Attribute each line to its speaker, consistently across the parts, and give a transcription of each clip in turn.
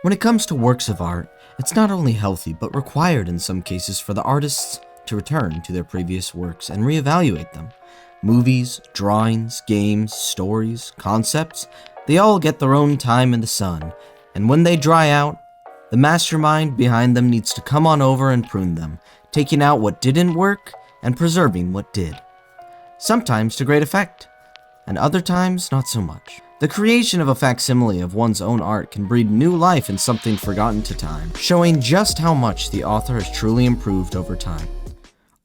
Speaker 1: When it comes to works of art, it's not only healthy but required in some cases for the artists to return to their previous works and reevaluate them. Movies, drawings, games, stories, concepts, they all get their own time in the sun, and when they dry out, the mastermind behind them needs to come on over and prune them, taking out what didn't work and preserving what did. Sometimes to great effect, and other times not so much. The creation of a facsimile of one's own art can breathe new life in something forgotten to time, showing just how much the author has truly improved over time.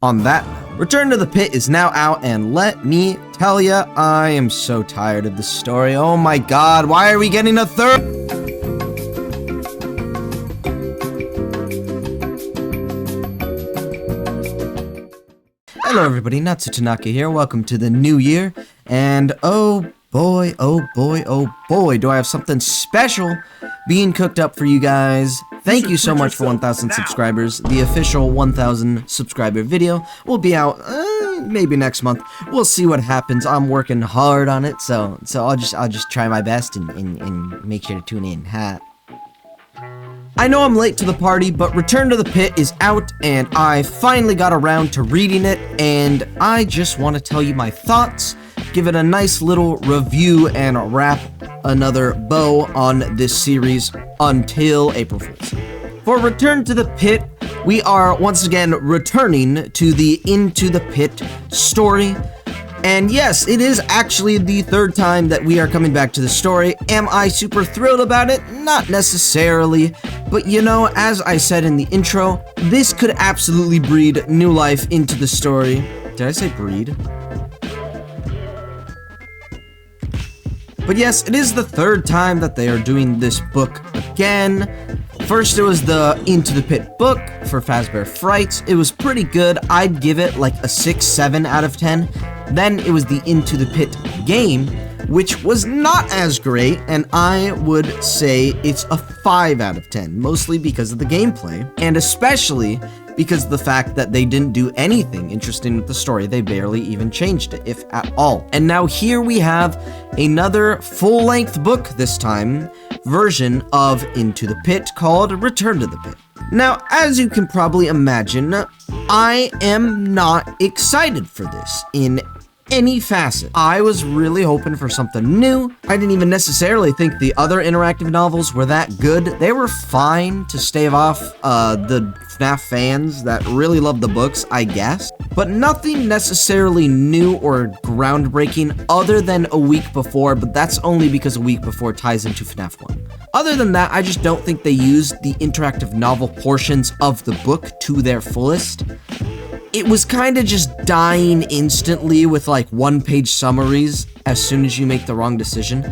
Speaker 1: On that note, Return to the Pit is now out, and let me tell ya, I am so tired of this story. Oh my god, why are we getting a third? Hello everybody, Natsu Tanaka here, welcome to the new year, and oh boy, do I have something special being cooked up for you guys. Thank you so much for 1,000 subscribers. The official 1,000 subscriber video will be out maybe next month. We'll see what happens. I'm working hard on it, so I'll just try my best and make sure to tune in. I know I'm late to the party, but Return to the Pit is out, and I finally got around to reading it, and I just want to tell you my thoughts, give it a nice little review, and wrap another bow on this series until April Fool's. For Return to the Pit, we are once again returning to the Into the Pit story. And yes, it is actually the third time that we are coming back to the story. Am I super thrilled about it? Not necessarily. But you know, as I said in the intro, this could absolutely breathe new life into the story. Did I say breed? But yes, it is the third time that they are doing this book again. First, it was the Into the Pit book for Fazbear Frights. It was pretty good. I'd give it like a 6-7 out of 10. Then it was the Into the Pit game, which was not as great, and I would say it's a 5 out of 10, mostly because of the gameplay, and especially because of the fact that they didn't do anything interesting with the story. They barely even changed it, if at all. And now here we have another full-length book, this time, version of Into the Pit called Return to the Pit. Now, as you can probably imagine, I am not excited for this in any facet. I was really hoping for something new. I didn't even necessarily think the other interactive novels were that good. They were fine to stave off the FNAF fans that really love the books, I guess. But nothing necessarily new or groundbreaking other than a week before, but that's only because a week before ties into FNAF 1. Other than that, I just don't think they used the interactive novel portions of the book to their fullest. It was kind of just dying instantly with like one-page summaries as soon as you make the wrong decision.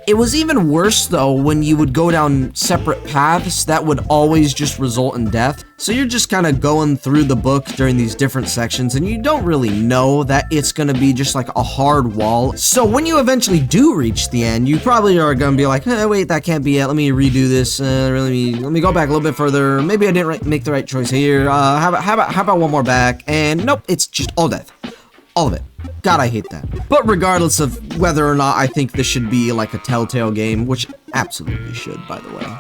Speaker 1: It was even worse though when you would go down separate paths that would always just result in death. So you're just kind of going through the book during these different sections and you don't really know that it's going to be just like a hard wall. So when you eventually do reach the end, you probably are going to be like, hey, wait, that can't be it. Let me redo this. Let me go back a little bit further. Maybe I didn't make the right choice here. How about one more back? And nope, it's just all death. All of it. God, I hate that. But regardless of whether or not I think this should be like a Telltale game, which absolutely should, by the way,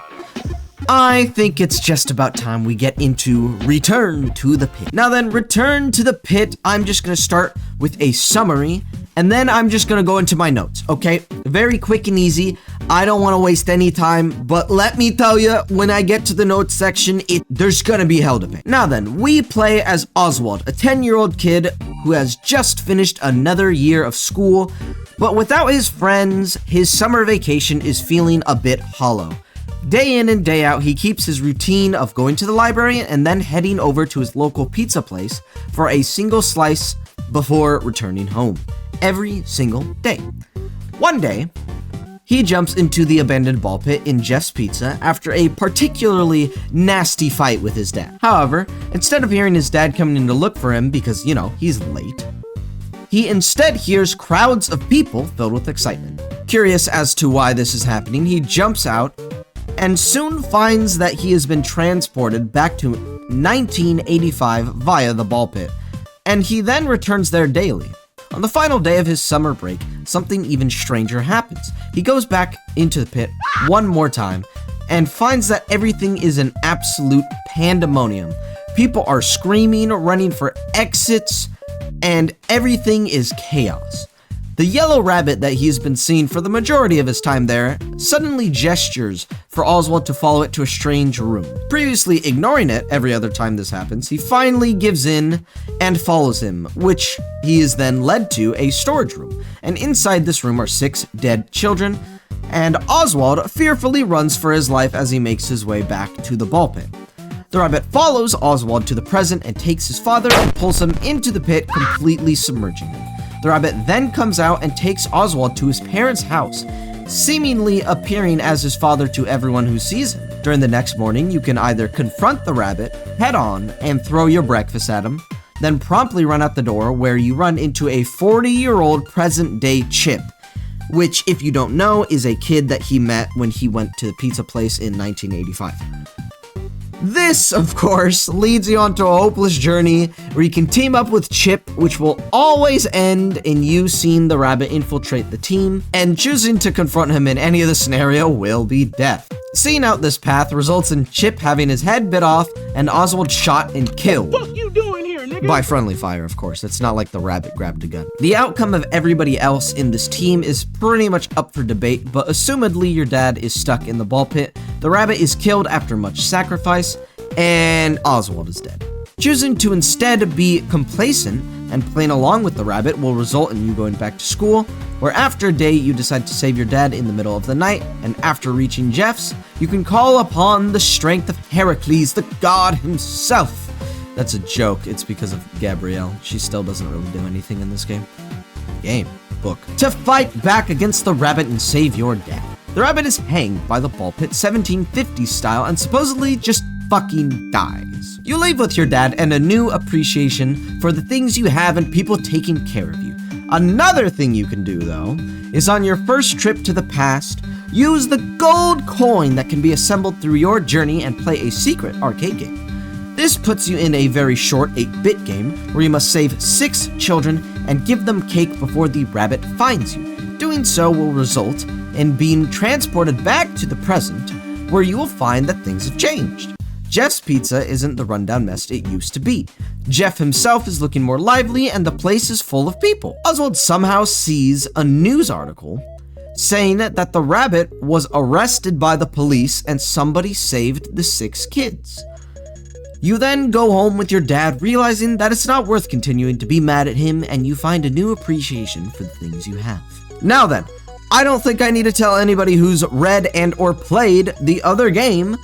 Speaker 1: I think it's just about time we get into Return to the Pit. Now then, Return to the Pit, I'm just going to start with a summary, and then I'm just going to go into my notes, okay? Very quick and easy. I don't want to waste any time, but let me tell you, when I get to the notes section, there's going to be hell to pay. Now then, we play as Oswald, a 10-year-old kid who has just finished another year of school, but without his friends, his summer vacation is feeling a bit hollow. Day in and day out, he keeps his routine of going to the library and then heading over to his local pizza place for a single slice before returning home. Every single day. One day, he jumps into the abandoned ball pit in Jeff's Pizza after a particularly nasty fight with his dad. However, instead of hearing his dad coming in to look for him because, you know, he's late, he instead hears crowds of people filled with excitement. Curious as to why this is happening, he jumps out and soon finds that he has been transported back to 1985 via the ball pit, and he then returns there daily. On the final day of his summer break, something even stranger happens. He goes back into the pit one more time, and finds that everything is an absolute pandemonium. People are screaming, running for exits, and everything is chaos. The yellow rabbit that he's been seeing for the majority of his time there suddenly gestures for Oswald to follow it to a strange room. Previously ignoring it every other time this happens, he finally gives in and follows him, which he is then led to a storage room. And inside this room are 6 dead children, and Oswald fearfully runs for his life as he makes his way back to the ball pit. The rabbit follows Oswald to the present and takes his father and pulls him into the pit, completely submerging him. The rabbit then comes out and takes Oswald to his parents' house, seemingly appearing as his father to everyone who sees him. During the next morning, you can either confront the rabbit head on and throw your breakfast at him, then promptly run out the door where you run into a 40-year-old present-day Chip, which, if you don't know, is a kid that he met when he went to the pizza place in 1985. This, of course, leads you onto a hopeless journey where you can team up with Chip, which will always end in you seeing the rabbit infiltrate the team, and choosing to confront him in any other scenario will be death. Seeing out this path results in Chip having his head bit off and Oswald shot and killed.
Speaker 2: What you doing here, nigga?
Speaker 1: By friendly fire, of course. It's not like the rabbit grabbed a gun. The outcome of everybody else in this team is pretty much up for debate, but assumedly your dad is stuck in the ball pit, the rabbit is killed after much sacrifice, and Oswald is dead. Choosing to instead be complacent and playing along with the rabbit will result in you going back to school, where after a day you decide to save your dad in the middle of the night, and after reaching Jeff's, you can call upon the strength of Heracles, the god himself. That's a joke, it's because of Gabrielle. She still doesn't really do anything in this game. Book. To fight back against the rabbit and save your dad. The rabbit is hanged by the ball pit 1750s style and supposedly just fucking dies. You leave with your dad and a new appreciation for the things you have and people taking care of you. Another thing you can do, though, is on your first trip to the past, use the gold coin that can be assembled through your journey and play a secret arcade game. This puts you in a very short 8-bit game where you must save 6 children and give them cake before the rabbit finds you. Doing so will result in being transported back to the present, where you will find that things have changed. Jeff's pizza isn't the rundown mess it used to be. Jeff himself is looking more lively and the place is full of people. Oswald somehow sees a news article saying that the rabbit was arrested by the police and somebody saved the 6 kids. You then go home with your dad, realizing that it's not worth continuing to be mad at him, and you find a new appreciation for the things you have. Now then, I don't think I need to tell anybody who's read and or played the other game,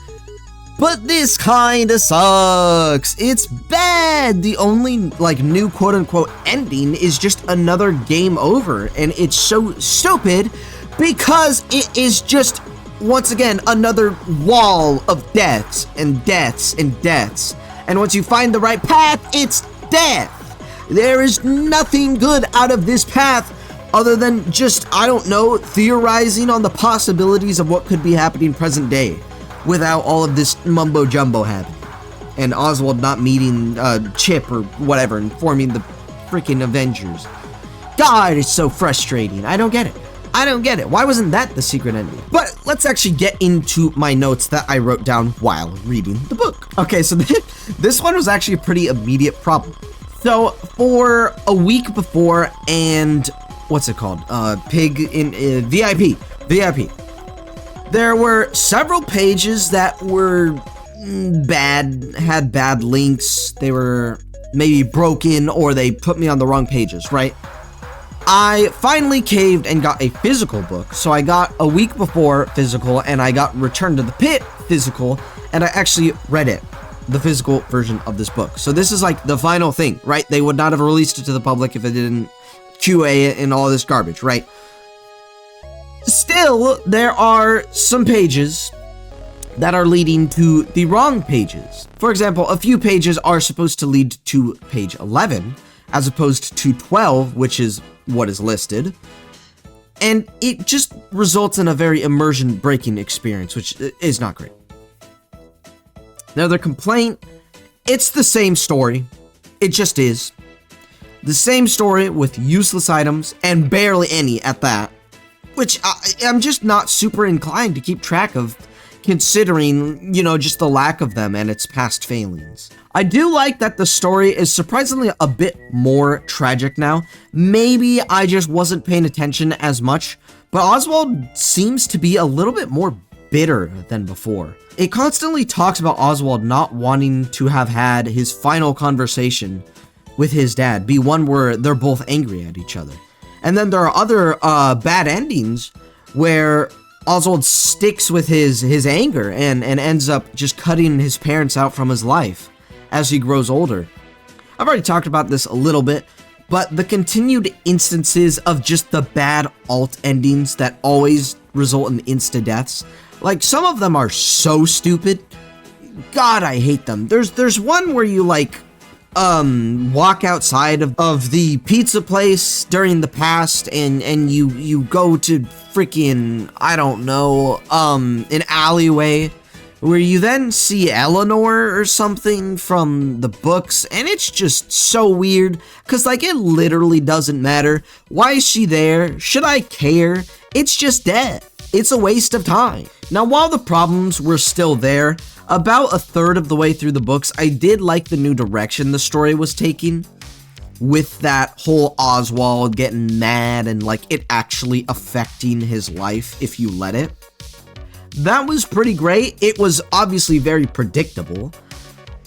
Speaker 1: but this kinda sucks. It's bad. The only, new quote-unquote ending is just another game over, and it's so stupid because it is just, once again, another wall of deaths and deaths and deaths. And once you find the right path, it's death. There is nothing good out of this path other than just, I don't know, theorizing on the possibilities of what could be happening present day without all of this mumbo jumbo happening. And Oswald not meeting Chip or whatever and forming the freaking Avengers. God, it's so frustrating. I don't get it. Why wasn't that the secret ending? But let's actually get into my notes that I wrote down while reading the book. Okay, so this one was actually a pretty immediate problem. So for a week before, and what's it called? Pig in VIP. There were several pages that were bad, had bad links. They were maybe broken or they put me on the wrong pages, right? I finally caved and got a physical book. So I got a week before physical and I got Return to the Pit physical and I actually read it, the physical version of this book. So this is like the final thing, right? They would not have released it to the public if it didn't QA it and all this garbage, right? Still, there are some pages that are leading to the wrong pages. For example, a few pages are supposed to lead to page 11 as opposed to 12, which is what is listed. And it just results in a very immersion-breaking experience, which is not great. Now, their complaint, it's the same story. It just is. The same story with useless items, and barely any at that. Which I'm just not super inclined to keep track of considering, you know, just the lack of them and its past failings. I do like that the story is surprisingly a bit more tragic now. Maybe I just wasn't paying attention as much, but Oswald seems to be a little bit more bitter than before. It constantly talks about Oswald not wanting to have had his final conversation with his dad be one where they're both angry at each other. And then there are other bad endings where Oswald sticks with his anger and ends up just cutting his parents out from his life as he grows older. I've already talked about this a little bit, but the continued instances of just the bad alt endings that always result in insta-deaths, like some of them are so stupid. God, I hate them. There's one where you like walk outside of the pizza place during the past and you go to freaking, I don't know, an alleyway where you then see Eleanor or something from the books, and it's just so weird, because like it literally doesn't matter. Why is she there? Should I care? It's just dead. It's a waste of time. Now, while the problems were still there, about a third of the way through the books, I did like the new direction the story was taking, with that whole Oswald getting mad and like it actually affecting his life if you let it. That was pretty great. It was obviously very predictable,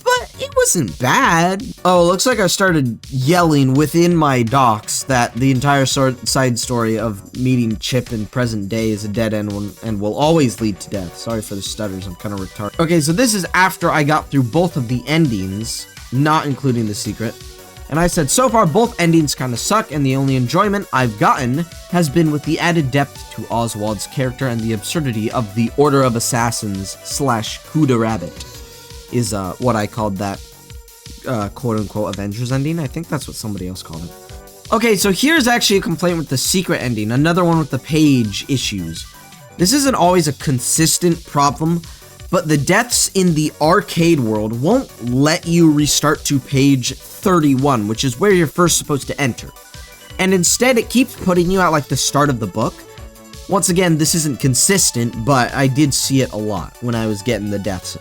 Speaker 1: but it wasn't bad. Oh, looks like I started yelling within my docs that the entire side story of meeting Chip in present day is a dead end and will always lead to death. Sorry for the stutters, I'm kind of retarded. Okay, so this is after I got through both of the endings, not including the secret. And I said, so far both endings kind of suck, and the only enjoyment I've gotten has been with the added depth to Oswald's character and the absurdity of the Order of Assassins / Coup de Rabbit is what I called that quote-unquote Avengers ending. I think that's what somebody else called it. Okay, so here's actually a complaint with the secret ending, another one with the page issues. This isn't always a consistent problem, but the deaths in the arcade world won't let you restart to page 31, which is where you're first supposed to enter. And instead, it keeps putting you at like the start of the book. Once again, this isn't consistent, but I did see it a lot when I was getting the deaths.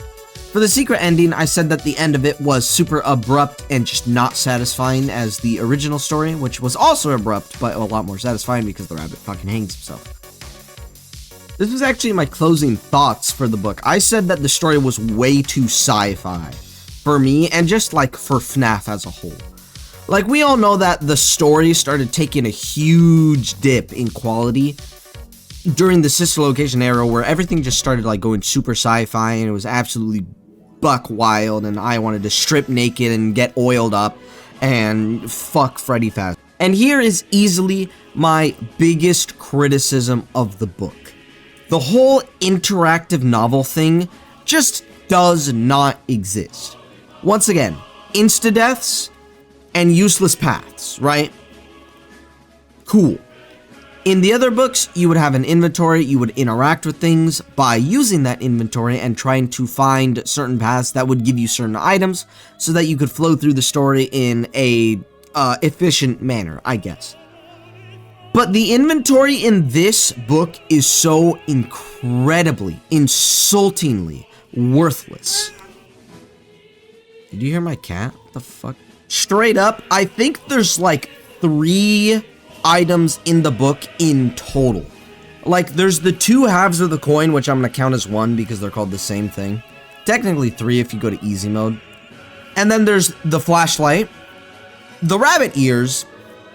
Speaker 1: For the secret ending, I said that the end of it was super abrupt and just not satisfying as the original story, which was also abrupt, but a lot more satisfying because the rabbit fucking hangs himself. This was actually my closing thoughts for the book. I said that the story was way too sci-fi for me and just like for FNAF as a whole. Like, we all know that the story started taking a huge dip in quality during the Sister Location era, where everything just started like going super sci-fi and it was absolutely buck wild, and I wanted to strip naked and get oiled up and fuck Freddy fast. And here is easily my biggest criticism of the book. The whole interactive novel thing just does not exist. Once again, insta-deaths and useless paths, right? Cool. In the other books, you would have an inventory, you would interact with things by using that inventory and trying to find certain paths that would give you certain items so that you could flow through the story in a efficient manner, I guess. But the inventory in this book is so incredibly, insultingly worthless. Did you hear my cat? What the fuck? Straight up, I think there's like 3 items in the book in total. Like, there's the 2 halves of the coin, which I'm gonna count as 1 because they're called the same thing. Technically 3 if you go to easy mode. And then there's the flashlight, the rabbit ears,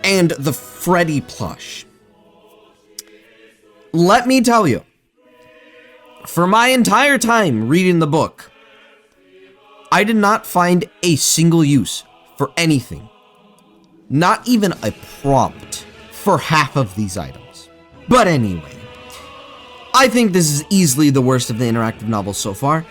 Speaker 1: and the Freddy plush. Let me tell you, for my entire time reading the book, I did not find a single use for anything. Not even a prompt for half of these items. But anyway, I think this is easily the worst of the interactive novels so far.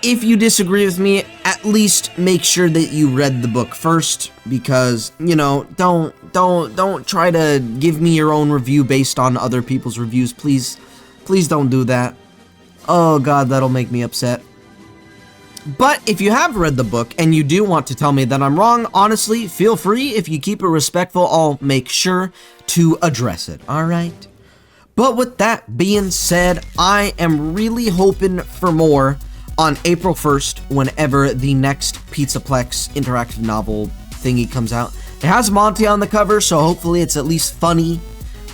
Speaker 1: If you disagree with me, at least make sure that you read the book first, because, you know, don't try to give me your own review based on other people's reviews, please. Please don't do that. Oh god, that'll make me upset. But if you have read the book and you do want to tell me that I'm wrong, honestly, feel free. If you keep it respectful, I'll make sure to address it, alright? But with that being said, I am really hoping for more on April 1st, whenever the next Pizzaplex interactive novel thingy comes out. It has Monty on the cover, so hopefully it's at least funny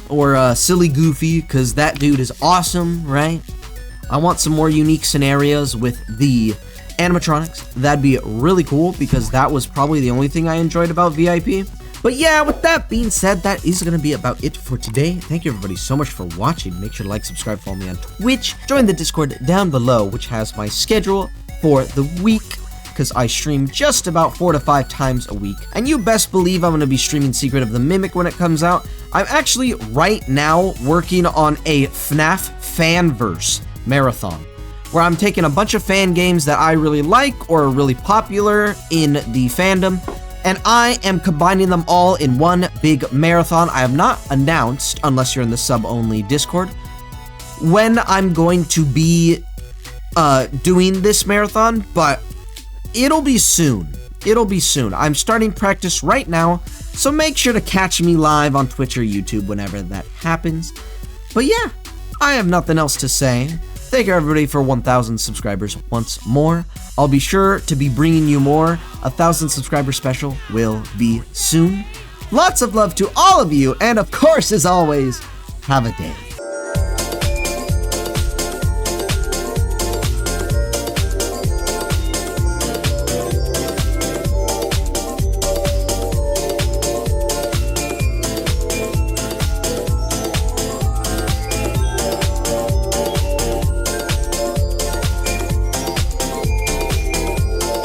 Speaker 1: or silly goofy, because that dude is awesome, right? I want some more unique scenarios with the animatronics. That'd be really cool, because that was probably the only thing I enjoyed about VIP. But yeah, with that being said, that is going to be about it for today. Thank you everybody so much for watching. Make sure to like, subscribe, follow me on Twitch. Join the Discord down below, which has my schedule for the week, because I stream just about 4 to 5 times a week. And you best believe I'm going to be streaming Secret of the Mimic when it comes out. I'm actually right now working on a FNAF Fanverse marathon, where I'm taking a bunch of fan games that I really like or are really popular in the fandom, and I am combining them all in one big marathon. I have not announced, unless you're in the sub-only Discord, when I'm going to be doing this marathon, but it'll be soon. It'll be soon. I'm starting practice right now, so make sure to catch me live on Twitch or YouTube whenever that happens. But yeah, I have nothing else to say. Thank you everybody for 1,000 subscribers once more. I'll be sure to be bringing you more. 1,000 subscriber special will be soon. Lots of love to all of you, and of course, as always, have a day.